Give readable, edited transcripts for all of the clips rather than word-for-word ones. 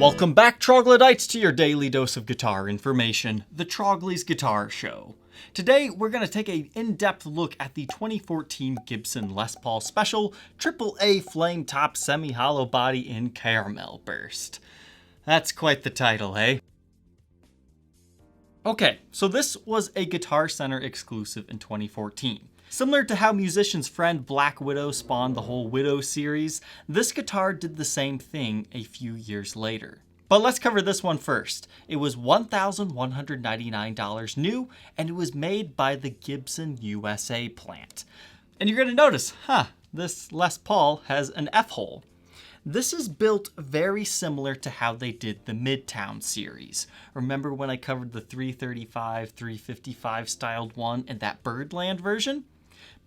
Welcome back, Troglodytes, to your daily dose of guitar information, the Trogly's Guitar Show. Today, we're going to take an in-depth look at the 2014 Gibson Les Paul Special AAA Flame Top Semi-Hollow Body in Caramel Burst. That's quite the title, eh? Okay, so this was a Guitar Center exclusive in 2014. Similar to how musician's friend Black Widow spawned the whole Widow series, this guitar did the same thing a few years later. But let's cover this one first. It was $1,199 new, and it was made by the Gibson USA plant. And you're going to notice, this Les Paul has an F-hole. This is built very similar to how they did the Midtown series. Remember when I covered the 335, 355 styled one and that Birdland version?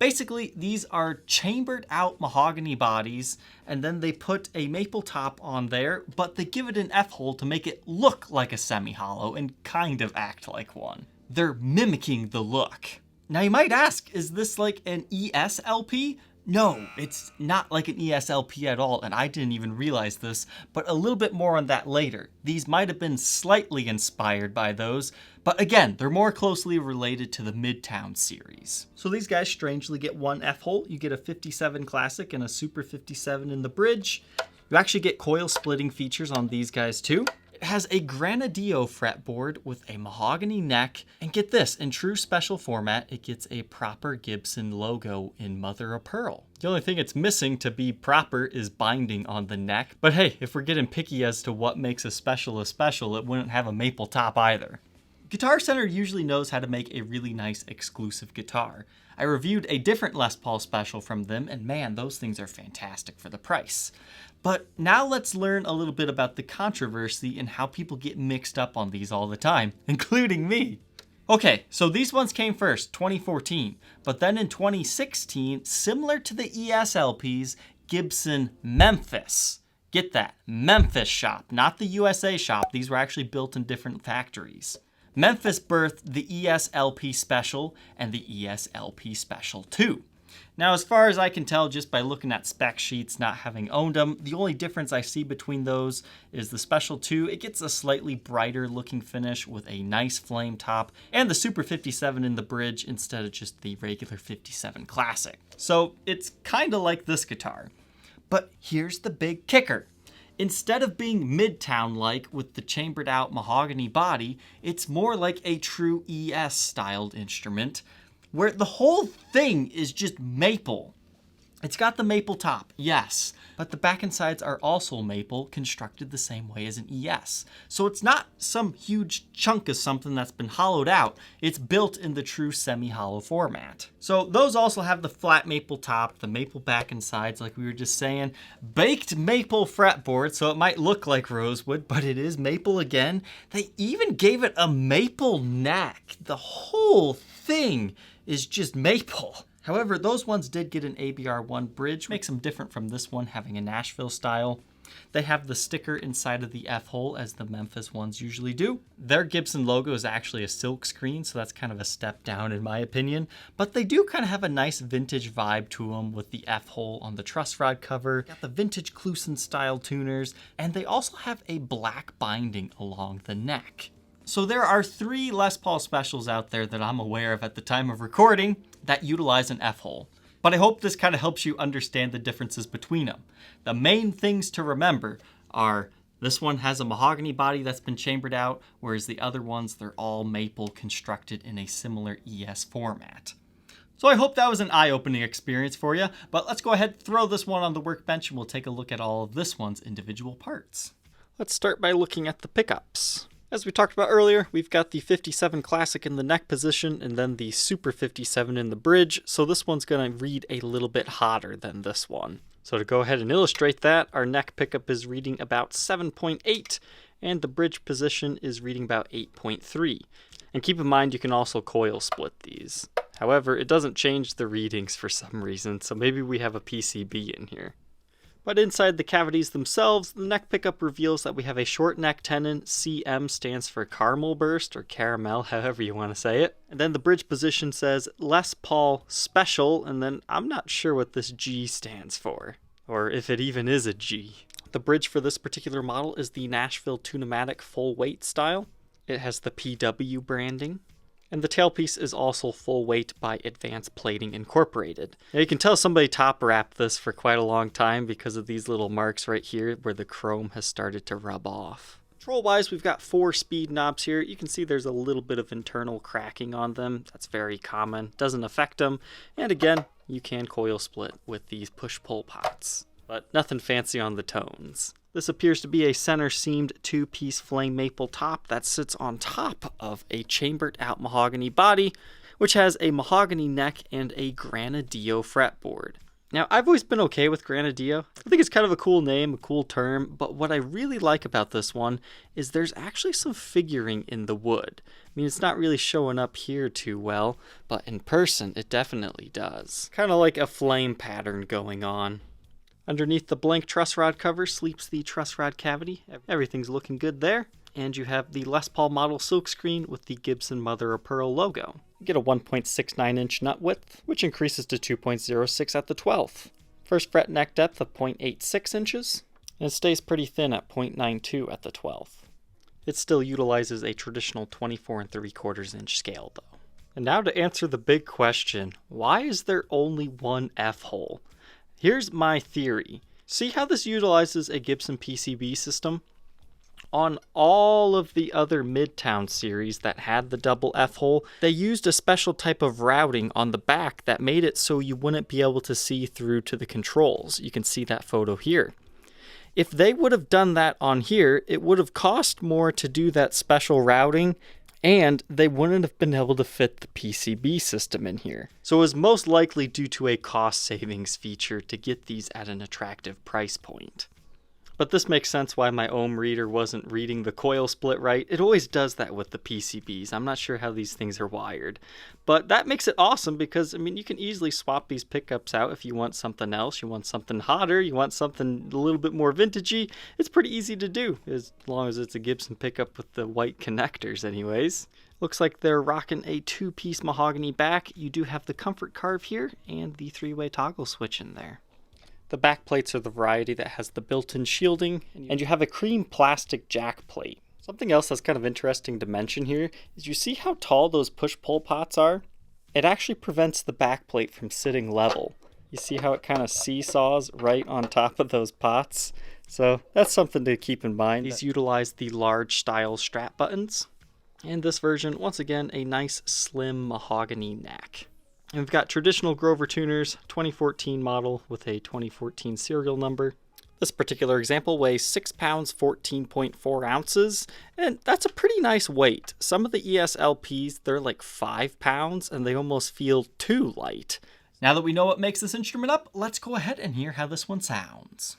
Basically, these are chambered out mahogany bodies, and then they put a maple top on there, but they give it an F-hole to make it look like a semi-hollow and kind of act like one. They're mimicking the look. Now you might ask, is this like an ESLP? No, it's not like an ESLP at all, and I didn't even realize this, but a little bit more on that later. These might have been slightly inspired by those, but again, they're more closely related to the Midtown series. So these guys strangely get one F-hole. You get a 57 Classic and a Super 57 in the bridge. You actually get coil splitting features on these guys too. It has a Granadillo fretboard with a mahogany neck, and get this, in true special format, it gets a proper Gibson logo in mother of pearl. The only thing it's missing to be proper is binding on the neck, but hey, if we're getting picky as to what makes a special, it wouldn't have a maple top either. Guitar Center usually knows how to make a really nice exclusive guitar. I reviewed a different Les Paul special from them, and man, those things are fantastic for the price. But now let's learn a little bit about the controversy and how people get mixed up on these all the time, including me. Okay, so these ones came first, 2014, but then in 2016, similar to the ESLPs, Gibson Memphis. Get that, Memphis shop, not the USA shop. These were actually built in different factories. Memphis birthed the ESLP Special and the ESLP Special 2. Now, as far as I can tell, just by looking at spec sheets, not having owned them, the only difference I see between those is the Special 2, it gets a slightly brighter looking finish with a nice flame top, and the Super 57 in the bridge instead of just the regular 57 Classic. So it's kind of like this guitar. But here's the big kicker. Instead of being Midtown-like with the chambered out mahogany body, it's more like a true ES-styled instrument, where the whole thing is just maple. It's got the maple top, yes, but the back and sides are also maple, constructed the same way as an ES. So it's not some huge chunk of something that's been hollowed out. It's built in the true semi-hollow format. So those also have the flat maple top, the maple back and sides like we were just saying, baked maple fretboard, so it might look like rosewood, but it is maple again. They even gave it a maple neck. The whole thing is just maple. However, those ones did get an ABR1 bridge, makes them different from this one having a Nashville style. They have the sticker inside of the F-hole as the Memphis ones usually do. Their Gibson logo is actually a silk screen, so that's kind of a step down in my opinion. But they do kind of have a nice vintage vibe to them with the F-hole on the truss rod cover. Got the vintage Kluson style tuners, and they also have a black binding along the neck. So there are 3 Les Paul specials out there that I'm aware of at the time of recording that utilize an F-hole. But I hope this kind of helps you understand the differences between them. The main things to remember are this one has a mahogany body that's been chambered out, whereas the other ones, they're all maple constructed in a similar ES format. So I hope that was an eye-opening experience for you, but let's go ahead and throw this one on the workbench and we'll take a look at all of this one's individual parts. Let's start by looking at the pickups. As we talked about earlier, we've got the 57 Classic in the neck position and then the Super 57 in the bridge, so this one's going to read a little bit hotter than this one. So to go ahead and illustrate that, our neck pickup is reading about 7.8 and the bridge position is reading about 8.3. And keep in mind you can also coil split these. However, it doesn't change the readings for some reason, so maybe we have a PCB in here. But inside the cavities themselves, the neck pickup reveals that we have a short neck tenon. CM stands for caramel burst, or caramel, however you want to say it. And then the bridge position says Les Paul Special, and then I'm not sure what this G stands for, or if it even is a G. The bridge for this particular model is the Nashville Tunematic full weight style. It has the PW branding. And the tailpiece is also full weight by Advanced Plating Incorporated. Now you can tell somebody top wrapped this for quite a long time because of these little marks right here where the chrome has started to rub off. Control-wise, we've got 4 speed knobs here. You can see there's a little bit of internal cracking on them. That's very common. Doesn't affect them. And again, you can coil split with these push-pull pots. But nothing fancy on the tones. This appears to be a center seamed 2-piece flame maple top that sits on top of a chambered out mahogany body, which has a mahogany neck and a Granadillo fretboard. Now, I've always been okay with Granadillo. I think it's kind of a cool name, a cool term, but what I really like about this one is there's actually some figuring in the wood. I mean, it's not really showing up here too well, but in person, it definitely does. Kind of like a flame pattern going on. Underneath the blank truss rod cover sleeps the truss rod cavity. Everything's looking good there. And you have the Les Paul model silkscreen with the Gibson mother of pearl logo. You get a 1.69 inch nut width, which increases to 2.06 at the 12th. First fret neck depth of 0.86 inches, and it stays pretty thin at 0.92 at the 12th. It still utilizes a traditional 24 3/4 inch scale though. And now to answer the big question, why is there only one F-hole? Here's my theory. See how this utilizes a Gibson PCB system? On all of the other Midtown series that had the double F-hole, they used a special type of routing on the back that made it so you wouldn't be able to see through to the controls. You can see that photo here. If they would have done that on here, it would have cost more to do that special routing, and they wouldn't have been able to fit the PCB system in here. So it was most likely due to a cost savings feature to get these at an attractive price point. But this makes sense why my ohm reader wasn't reading the coil split right. It always does that with the PCBs. I'm not sure how these things are wired. But that makes it awesome because, I mean, you can easily swap these pickups out if you want something else. You want something hotter, you want something a little bit more vintagey. It's pretty easy to do, as long as it's a Gibson pickup with the white connectors anyways. Looks like they're rocking a 2-piece mahogany back. You do have the comfort carve here and the 3-way toggle switch in there. The back plates are the variety that has the built-in shielding, and you have a cream plastic jack plate. Something else that's kind of interesting to mention here is you see how tall those push-pull pots are? It actually prevents the back plate from sitting level. You see how it kind of seesaws right on top of those pots? So that's something to keep in mind. These utilize the large style strap buttons. And this version, once again, a nice slim mahogany neck. And we've got traditional Grover tuners, 2014 model with a 2014 serial number. This particular example weighs 6 pounds, 14.4 ounces, and that's a pretty nice weight. Some of the ESLPs, they're like 5 pounds, and they almost feel too light. Now that we know what makes this instrument up, let's go ahead and hear how this one sounds.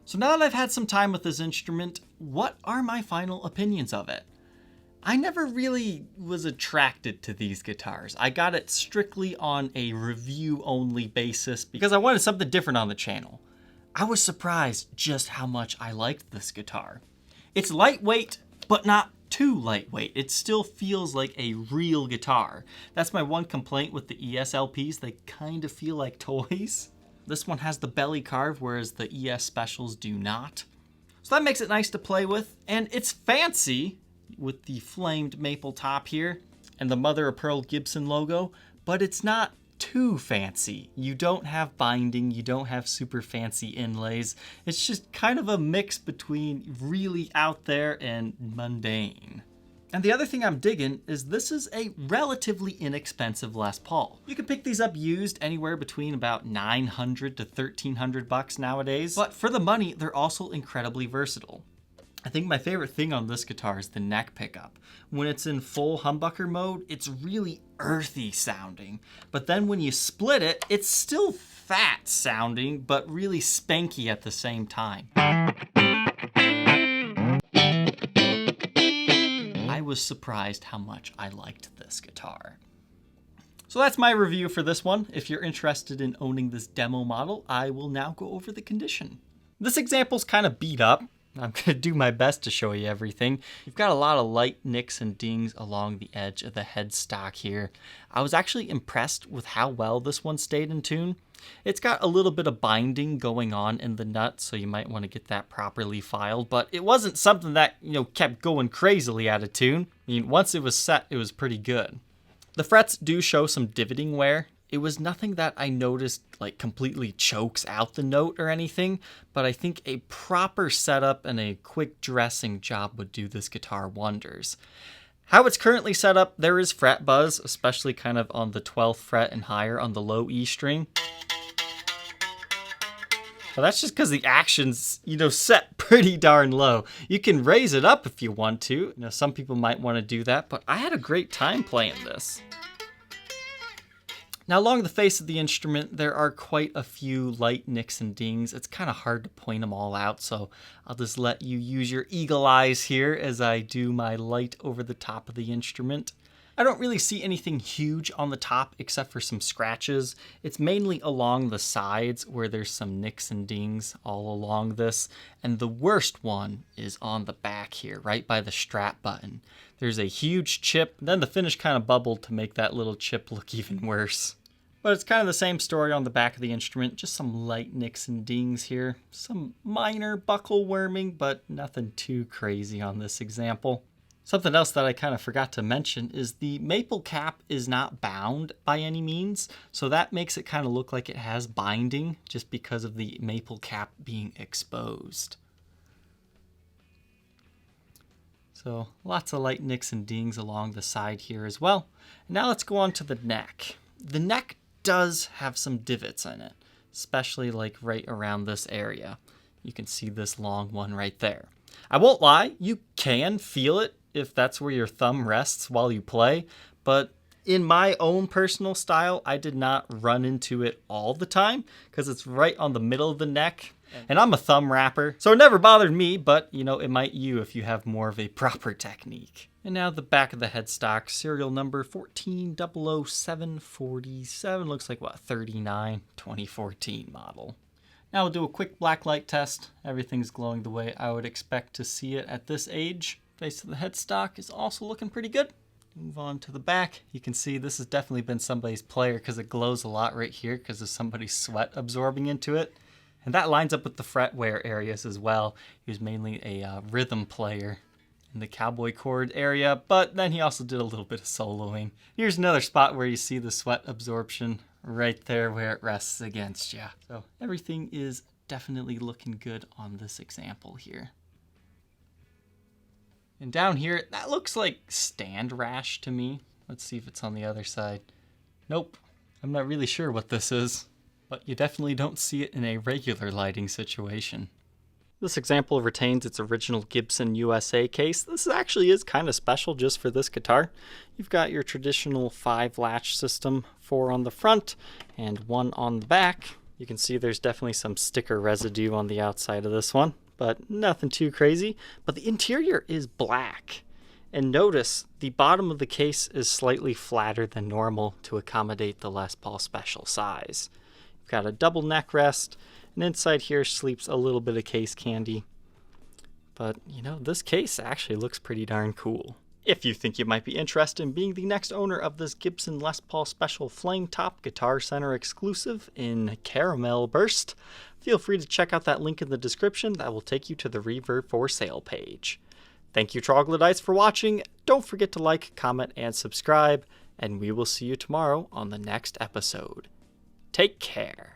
So now that I've had some time with this instrument, what are my final opinions of it? I never really was attracted to these guitars. I got it strictly on a review-only basis because I wanted something different on the channel. I was surprised just how much I liked this guitar. It's lightweight, but not too lightweight. It still feels like a real guitar. That's my one complaint with the ESLPs. They kind of feel like toys. This one has the belly carve, whereas the ES Specials do not. So that makes it nice to play with, and it's fancy with the flamed maple top here and the mother of pearl Gibson logo, but it's not too fancy. You don't have binding, you don't have super fancy inlays. It's just kind of a mix between really out there and mundane. And the other thing I'm digging is this is a relatively inexpensive Les Paul. You can pick these up used anywhere between about $900 to $1,300 nowadays, but for the money, they're also incredibly versatile. I think my favorite thing on this guitar is the neck pickup. When it's in full humbucker mode, it's really earthy sounding. But then when you split it, it's still fat sounding, but really spanky at the same time. I was surprised how much I liked this guitar. So that's my review for this one. If you're interested in owning this demo model, I will now go over the condition. This example's kind of beat up. I'm going to do my best to show you everything. You've got a lot of light nicks and dings along the edge of the headstock here. I was actually impressed with how well this one stayed in tune. It's got a little bit of binding going on in the nut, so you might want to get that properly filed, but it wasn't something that, kept going crazily out of tune. I mean, once it was set, it was pretty good. The frets do show some divoting wear. It was nothing that I noticed completely chokes out the note or anything, but I think a proper setup and a quick dressing job would do this guitar wonders. How it's currently set up, there is fret buzz, especially kind of on the 12th fret and higher on the low E string. But that's just because the action's, set pretty darn low. You can raise it up if you want to. Some people might want to do that, but I had a great time playing this. Now along the face of the instrument, there are quite a few light nicks and dings. It's kind of hard to point them all out, so I'll just let you use your eagle eyes here as I do my light over the top of the instrument. I don't really see anything huge on the top except for some scratches. It's mainly along the sides where there's some nicks and dings all along this. And the worst one is on the back here, right by the strap button. There's a huge chip, then the finish kind of bubbled to make that little chip look even worse. But it's kind of the same story on the back of the instrument, just some light nicks and dings here. Some minor buckle worming, but nothing too crazy on this example. Something else that I kind of forgot to mention is the maple cap is not bound by any means, so that makes it kind of look like it has binding just because of the maple cap being exposed. So lots of light nicks and dings along the side here as well. And now let's go on to the neck. The neck does have some divots in it, especially right around this area. You can see this long one right there. I won't lie, you can feel it if that's where your thumb rests while you play, but in my own personal style, I did not run into it all the time because it's right on the middle of the neck. And I'm a thumb rapper, so it never bothered me, but it might you if you have more of a proper technique. And now the back of the headstock, serial number 1400747, looks like 39, 2014 model. Now we'll do a quick blacklight test. Everything's glowing the way I would expect to see it at this age. Face of the headstock is also looking pretty good. Move on to the back. You can see this has definitely been somebody's player because it glows a lot right here because of somebody's sweat absorbing into it. And that lines up with the fret wear areas as well. He was mainly a rhythm player in the cowboy chord area, but then he also did a little bit of soloing. Here's another spot where you see the sweat absorption right there where it rests against you. So everything is definitely looking good on this example here. And down here, that looks like stand rash to me. Let's see if it's on the other side. Nope, I'm not really sure what this is, but you definitely don't see it in a regular lighting situation. This example retains its original Gibson USA case. This actually is kind of special just for this guitar. You've got your traditional 5 latch system, 4 on the front and 1 on the back. You can see there's definitely some sticker residue on the outside of this one, but nothing too crazy. But the interior is black. And notice the bottom of the case is slightly flatter than normal to accommodate the Les Paul Special size. You've got a double neck rest, and inside here sleeps a little bit of case candy. But, you know, this case actually looks pretty darn cool. If you think you might be interested in being the next owner of this Gibson Les Paul Special Flame Top Guitar Center exclusive in Caramel Burst, feel free to check out that link in the description that will take you to the Reverb for Sale page. Thank you, Troglodytes, for watching. Don't forget to like, comment, and subscribe, and we will see you tomorrow on the next episode. Take care.